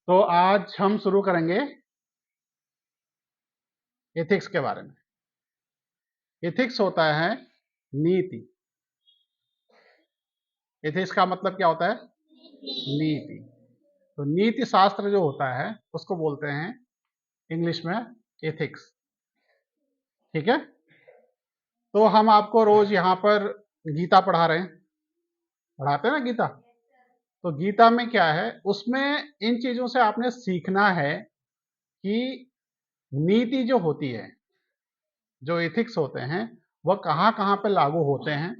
तो आज हम शुरू करेंगे एथिक्स के बारे में। एथिक्स होता है नीति। एथिक्स का मतलब क्या होता है? नीति। तो नीति शास्त्र जो होता है उसको बोलते हैं इंग्लिश में एथिक्स। ठीक है। तो हम आपको रोज यहाँ पर गीता पढ़ा रहे हैं, पढ़ाते हैं ना गीता। तो गीता में क्या है, उसमें इन चीजों से आपने सीखना है कि नीति जो होती है, जो एथिक्स होते हैं, वह कहाँ कहाँ पे लागू होते हैं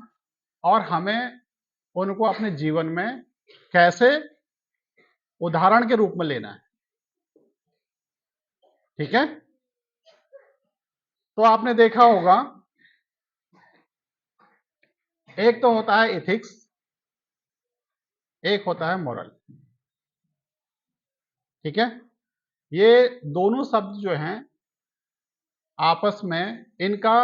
और हमें उनको अपने जीवन में कैसे उदाहरण के रूप में लेना है। ठीक है। तो आपने देखा होगा, एक तो होता है एथिक्स, एक होता है मोरल। ठीक है। ये दोनों शब्द जो हैं आपस में, इनका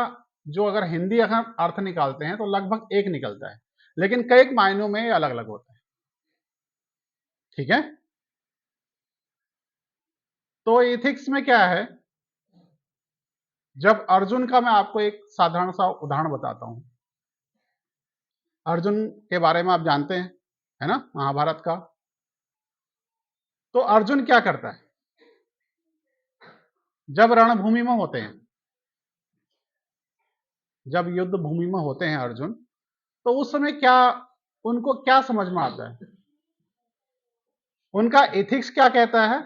जो अगर हिंदी अगर अर्थ निकालते हैं तो लगभग एक निकलता है, लेकिन कई मायनों में ये अलग अलग होता है। ठीक है। तो एथिक्स में क्या है, जब अर्जुन का मैं आपको एक साधारण सा उदाहरण बताता हूं। अर्जुन के बारे में आप जानते हैं, है ना, महाभारत का। तो अर्जुन क्या करता है जब रणभूमि में होते हैं, जब युद्ध भूमि में होते हैं अर्जुन, तो उस समय क्या उनको क्या समझ में आता है, उनका एथिक्स क्या कहता है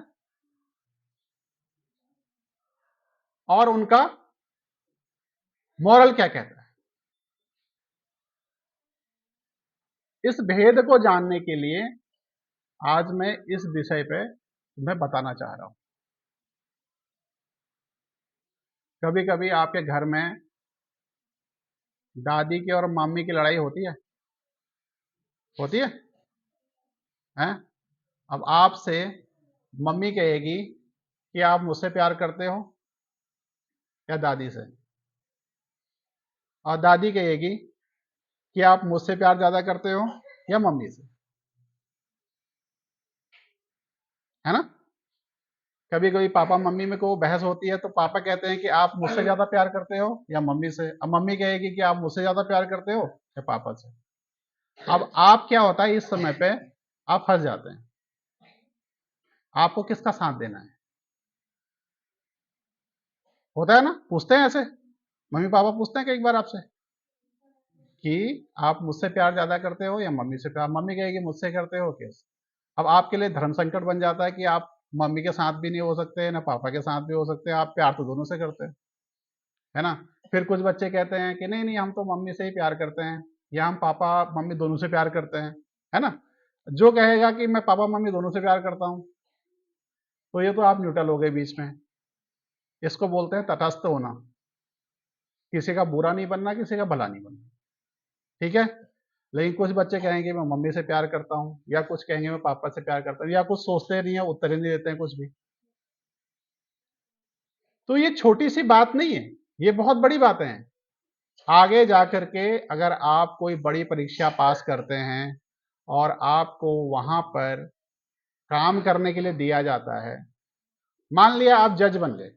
और उनका मॉरल क्या कहता है। इस भेद को जानने के लिए आज मैं इस विषय पे तुम्हें बताना चाह रहा हूं। कभी कभी आपके घर में दादी की और मम्मी की लड़ाई होती है, होती है, हैं? अब आपसे मम्मी कहेगी कि आप मुझसे प्यार करते हो या दादी से, और दादी कहेगी कि आप मुझसे प्यार ज्यादा करते हो या मम्मी से, है ना। कभी कभी पापा मम्मी में को बहस होती है तो पापा कहते हैं कि आप मुझसे ज्यादा प्यार करते हो या मम्मी से, अब मम्मी कहेगी कि आप मुझसे ज्यादा प्यार करते हो या पापा से। अब आप क्या होता है, इस समय पे आप फंस जाते हैं, आपको किसका साथ देना है। होता है ना, पूछते हैं ऐसे, मम्मी पापा पूछते हैं कई बार आपसे कि आप मुझसे प्यार ज्यादा करते हो या मम्मी से प्यार, मम्मी कहेगी मुझसे करते हो किस। अब आपके लिए धर्म संकट बन जाता है कि आप मम्मी के साथ भी नहीं हो सकते ना पापा के साथ भी हो सकते, आप प्यार तो दोनों से करते हैं, है ना। फिर कुछ बच्चे कहते हैं कि नहीं नहीं, हम तो मम्मी से ही प्यार करते हैं, या हम पापा मम्मी दोनों से प्यार करते हैं, है ना। जो कहेगा कि मैं पापा मम्मी दोनों से प्यार करता हूं, तो ये तो आप न्यूट्रल हो गए बीच में। इसको बोलते हैं तटस्थ होना, किसी का बुरा नहीं बनना, किसी का भला नहीं बनना। ठीक है। लेकिन कुछ बच्चे कहेंगे मैं मम्मी से प्यार करता हूँ, या कुछ कहेंगे मैं पापा से प्यार करता हूँ, या कुछ सोचते नहीं है, उत्तर ही नहीं देते हैं कुछ भी। तो ये छोटी सी बात नहीं है, ये बहुत बड़ी बातें हैं। आगे जाकर के अगर आप कोई बड़ी परीक्षा पास करते हैं और आपको वहां पर काम करने के लिए दिया जाता है, मान लिया आप जज बन गए,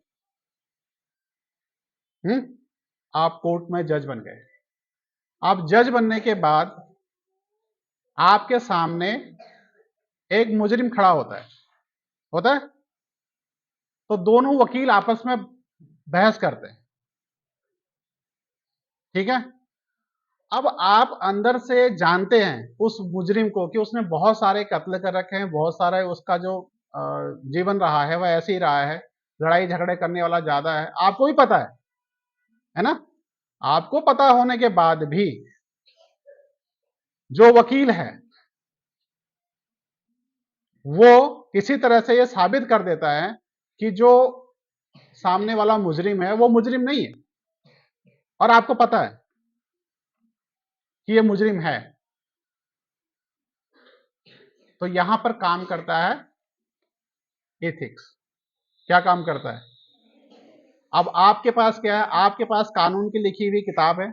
आप कोर्ट में जज बन गए। आप जज बनने के बाद आपके सामने एक मुजरिम खड़ा होता है, होता है। तो दोनों वकील आपस में बहस करते हैं। ठीक है। अब आप अंदर से जानते हैं उस मुजरिम को कि उसने बहुत सारे कत्ल कर रखे हैं, बहुत सारे उसका जो जीवन रहा है वह ऐसे ही रहा है, लड़ाई झगड़े करने वाला ज्यादा है, आपको भी पता है ना। आपको पता होने के बाद भी जो वकील है वो किसी तरह से ये साबित कर देता है कि जो सामने वाला मुजरिम है वो मुजरिम नहीं है, और आपको पता है कि ये मुजरिम है। तो यहां पर काम करता है एथिक्स। क्या काम करता है? अब आपके पास क्या है, आपके पास कानून की लिखी हुई किताब है,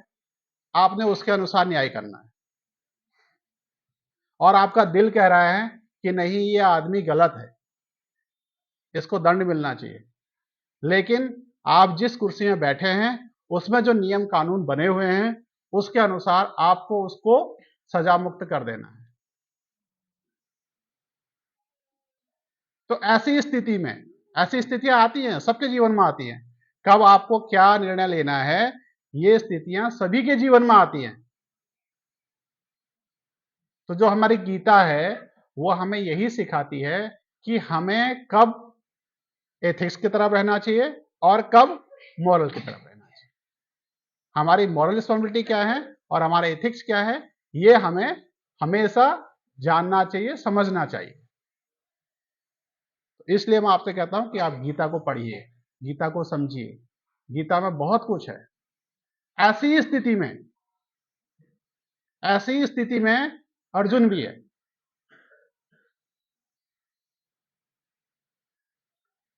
आपने उसके अनुसार न्याय करना है, और आपका दिल कह रहा है कि नहीं ये आदमी गलत है, इसको दंड मिलना चाहिए। लेकिन आप जिस कुर्सी में बैठे हैं उसमें जो नियम कानून बने हुए हैं उसके अनुसार आपको उसको सजा मुक्त कर देना है। तो ऐसी स्थिति में, ऐसी स्थितियां आती हैं, सबके जीवन में आती हैं, कब आपको क्या निर्णय लेना है, ये स्थितियां सभी के जीवन में आती हैं। तो जो हमारी गीता है वो हमें यही सिखाती है कि हमें कब एथिक्स की तरफ रहना चाहिए और कब मॉरल की तरफ रहना चाहिए। हमारी मॉरल रिस्पॉन्सिबिलिटी क्या है और हमारा एथिक्स क्या है, ये हमें हमेशा जानना चाहिए, समझना चाहिए। तो इसलिए मैं आपसे कहता हूं कि आप गीता को पढ़िए, गीता को समझिए। गीता में बहुत कुछ है। ऐसी स्थिति में, ऐसी स्थिति में अर्जुन भी है।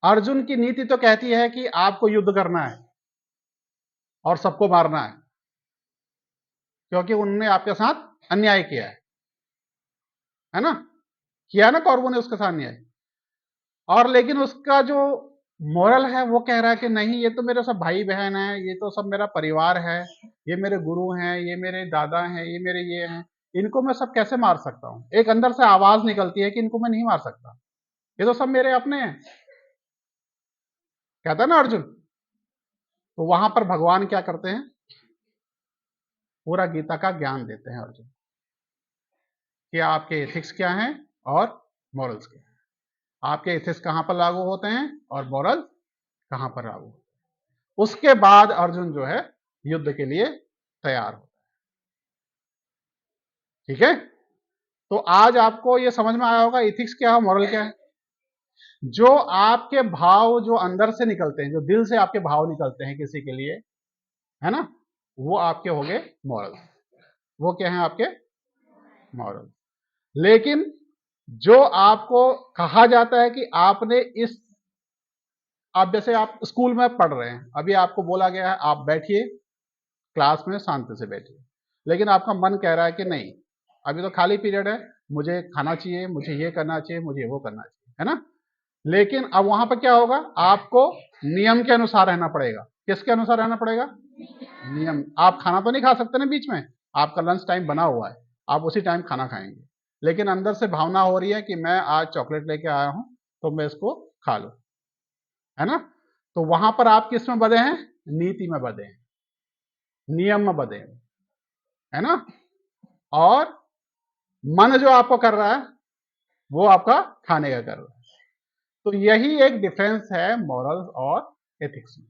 अर्जुन की नीति तो कहती है कि आपको युद्ध करना है और सबको मारना है, क्योंकि उन्होंने आपके साथ अन्याय किया है ना? किया ना कौरवों ने उसके साथ अन्याय। और लेकिन उसका जो मोरल है वो कह रहा है कि नहीं, ये तो मेरे सब भाई बहन है, ये तो सब मेरा परिवार है, ये मेरे गुरु हैं, ये मेरे दादा हैं, ये मेरे ये हैं, इनको मैं सब कैसे मार सकता हूं? एक अंदर से आवाज निकलती है कि इनको मैं नहीं मार सकता, ये तो सब मेरे अपने हैं, कहता है ना अर्जुन। तो वहां पर भगवान क्या करते हैं, पूरा गीता का ज्ञान देते हैं अर्जुन कि आपके एथिक्स क्या हैं और मॉरल्स क्या हैं, आपके एथिक्स कहां पर लागू होते हैं और मॉरल कहां पर लागू होते हैं। उसके बाद अर्जुन जो है युद्ध के लिए तैयार होता है। ठीक है, तो आज आपको यह समझ में आया होगा एथिक्स क्या है, मॉरल क्या है। जो आपके भाव जो अंदर से निकलते हैं, जो दिल से आपके भाव निकलते हैं किसी के लिए, है ना, वो आपके हो गए मॉरल। वो क्या है आपके मॉरल। लेकिन जो आपको कहा जाता है कि आपने इस, आप जैसे आप स्कूल में पढ़ रहे हैं, अभी आपको बोला गया है आप बैठिए क्लास में शांति से बैठिए, लेकिन आपका मन कह रहा है कि नहीं अभी तो खाली पीरियड है, मुझे खाना चाहिए, मुझे ये करना चाहिए, मुझे वो करना चाहिए, है ना। लेकिन अब वहां पर क्या होगा, आपको नियम के अनुसार रहना पड़ेगा। किसके अनुसार रहना पड़ेगा, नियम। आप खाना तो नहीं खा सकते ना बीच में, आपका लंच टाइम बना हुआ है, आप उसी टाइम खाना खाएंगे, लेकिन अंदर से भावना हो रही है कि मैं आज चॉकलेट लेके आया हूं तो मैं इसको खा लूं, है ना। तो वहां पर आप किस में बंधे हैं, नीति में बंधे हैं, नियम में बंधे हैं, है ना। और मन जो आपको कर रहा है वो आपका खाने का कर रहा है। तो यही एक डिफरेंस है मॉरल्स और एथिक्स में।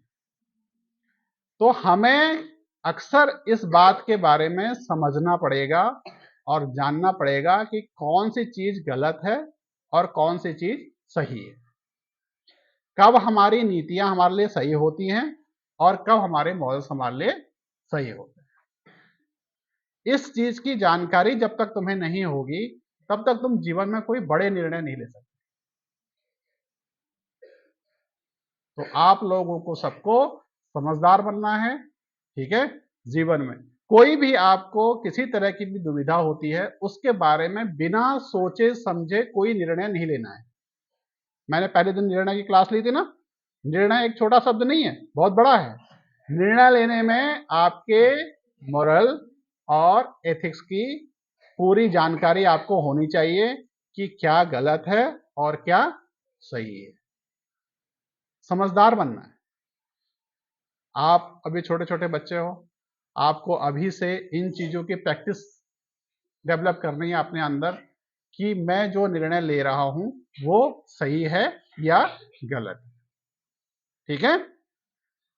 तो हमें अक्सर इस बात के बारे में समझना पड़ेगा और जानना पड़ेगा कि कौन सी चीज गलत है और कौन सी चीज सही है, कब हमारी नीतियां हमारे लिए सही होती हैं और कब हमारे मॉरल्स हमारे लिए सही होते हैं। इस चीज की जानकारी जब तक तुम्हें नहीं होगी तब तक तुम जीवन में कोई बड़े निर्णय नहीं ले सकते। तो आप लोगों को सबको समझदार बनना है, ठीक है। जीवन में कोई भी आपको किसी तरह की भी दुविधा होती है उसके बारे में बिना सोचे समझे कोई निर्णय नहीं लेना है। मैंने पहले दिन निर्णय की क्लास ली थी ना, निर्णय एक छोटा शब्द नहीं है, बहुत बड़ा है। निर्णय लेने में आपके मोरल और एथिक्स की पूरी जानकारी आपको होनी चाहिए कि क्या गलत है और क्या सही है। समझदार बनना है। आप अभी छोटे छोटे बच्चे हो, आपको अभी से इन चीजों की प्रैक्टिस डेवलप करनी है अपने अंदर कि मैं जो निर्णय ले रहा हूं वो सही है या गलत। ठीक है,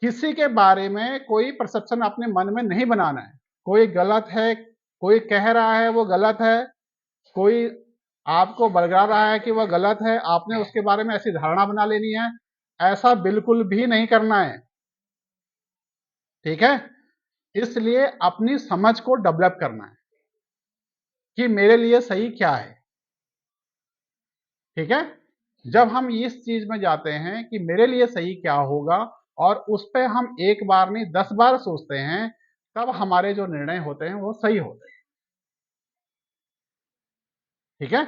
किसी के बारे में कोई परसेप्शन अपने मन में नहीं बनाना है, कोई गलत है, कोई कह रहा है वो गलत है, कोई आपको बलगा रहा है कि वह गलत है, आपने उसके बारे में ऐसी धारणा बना लेनी है, ऐसा बिल्कुल भी नहीं करना है। ठीक है, इसलिए अपनी समझ को डेवलप करना है कि मेरे लिए सही क्या है। ठीक है, जब हम इस चीज में जाते हैं कि मेरे लिए सही क्या होगा और उस पर हम एक बार नहीं 10 बार सोचते हैं, तब हमारे जो निर्णय होते हैं वो सही होते हैं। ठीक है,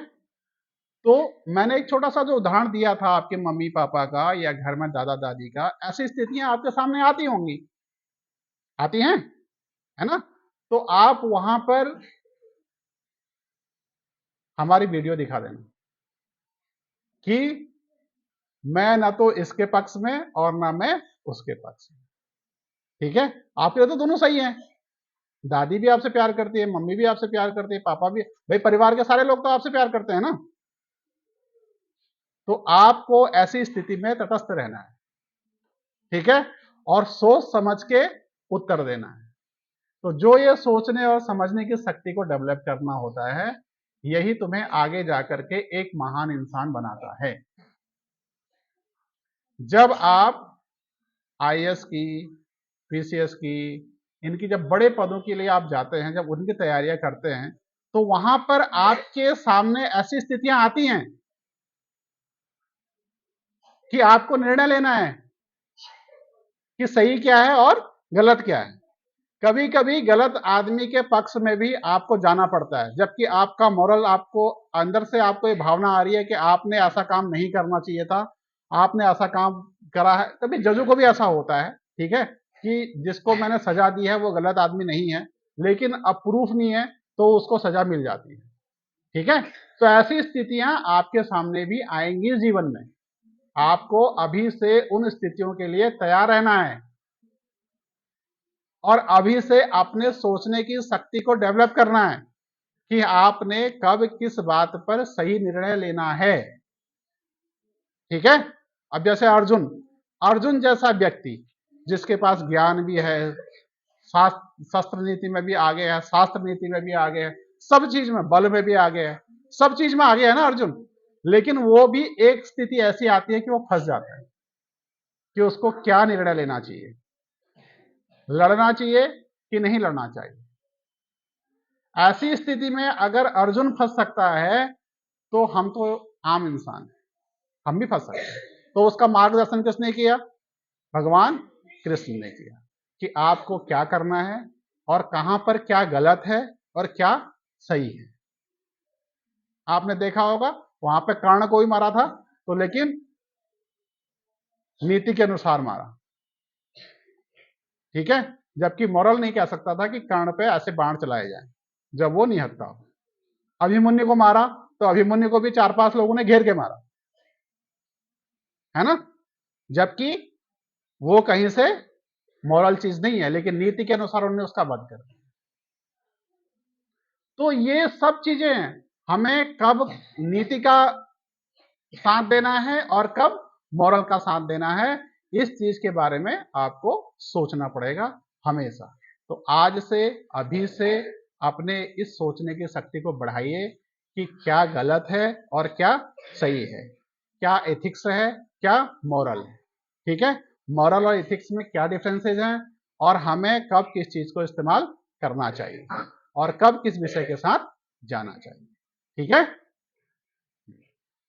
तो मैंने एक छोटा सा जो उदाहरण दिया था आपके मम्मी पापा का या घर में दादा दादी का, ऐसी स्थितियां आपके सामने आती होंगी, आती हैं, है ना? तो आप वहां पर हमारी वीडियो दिखा देना कि मैं ना तो इसके पक्ष में और ना मैं उसके पक्ष में, ठीक है? आपके लिए तो दोनों सही हैं, दादी भी आपसे प्यार करती है, मम्मी भी आपसे प्यार करती है, पापा भी, भाई परिवार के सारे लोग तो आपसे प्यार करते हैं ना। तो आपको ऐसी स्थिति में तटस्थ रहना है, ठीक है, और सोच समझ के उत्तर देना है। तो जो ये सोचने और समझने की शक्ति को डेवलप करना होता है, यही तुम्हें आगे जाकर के एक महान इंसान बनाता है। जब आप आईएएस की, पीसीएस की, इनकी जब बड़े पदों के लिए आप जाते हैं, जब उनकी तैयारियां करते हैं, तो वहां पर आपके सामने ऐसी स्थितियां आती हैं कि आपको निर्णय लेना है कि सही क्या है और गलत क्या है। कभी कभी गलत आदमी के पक्ष में भी आपको जाना पड़ता है, जबकि आपका मोरल, आपको अंदर से आपको ये भावना आ रही है कि आपने ऐसा काम नहीं करना चाहिए था, आपने ऐसा काम करा है। कभी जजों को भी ऐसा होता है, ठीक है, कि जिसको मैंने सजा दी है वो गलत आदमी नहीं है, लेकिन अब प्रूफ नहीं है तो उसको सजा मिल जाती है, ठीक है। तो ऐसी स्थितियां आपके सामने भी आएंगी जीवन में। आपको अभी से उन स्थितियों के लिए तैयार रहना है और अभी से अपने सोचने की शक्ति को डेवलप करना है कि आपने कब किस बात पर सही निर्णय लेना है, ठीक है। अब जैसे अर्जुन जैसा व्यक्ति जिसके पास ज्ञान भी है, शस्त्र नीति में भी आगे है, शास्त्र नीति में भी आगे है, सब चीज में, बल में भी आगे है, सब चीज में आगे है ना अर्जुन, लेकिन वो भी एक स्थिति ऐसी आती है कि वो फंस जाता है कि उसको क्या निर्णय लेना चाहिए, लड़ना चाहिए कि नहीं लड़ना चाहिए। ऐसी स्थिति में अगर अर्जुन फंस सकता है तो हम तो आम इंसान हैं, हम भी फंस सकते हैं। तो उसका मार्गदर्शन किसने किया? भगवान कृष्ण ने किया कि आपको क्या करना है और कहां पर क्या गलत है और क्या सही है। आपने देखा होगा वहां पे कर्ण को ही मारा था, तो लेकिन नीति के अनुसार मारा, ठीक है, जबकि मोरल नहीं कह सकता था कि कर्ण पे ऐसे बाण चलाए जाए जब वो निहत्था था। अभिमन्यु को मारा तो अभिमन्यु को भी 4-5 लोगों ने घेर के मारा, है ना, जबकि वो कहीं से मॉरल चीज नहीं है, लेकिन नीति के अनुसार उन्होंने उसका वध कर दिया। तो ये सब चीजें हैं, हमें कब नीति का साथ देना है और कब मॉरल का साथ देना है, इस चीज के बारे में आपको सोचना पड़ेगा हमेशा। तो आज से, अभी से अपने इस सोचने की शक्ति को बढ़ाइए कि क्या गलत है और क्या सही है, क्या एथिक्स है, क्या मॉरल है, ठीक है। मॉरल और एथिक्स में क्या डिफरेंसेज हैं और हमें कब किस चीज को इस्तेमाल करना चाहिए और कब किस विषय के साथ जाना चाहिए, ठीक है।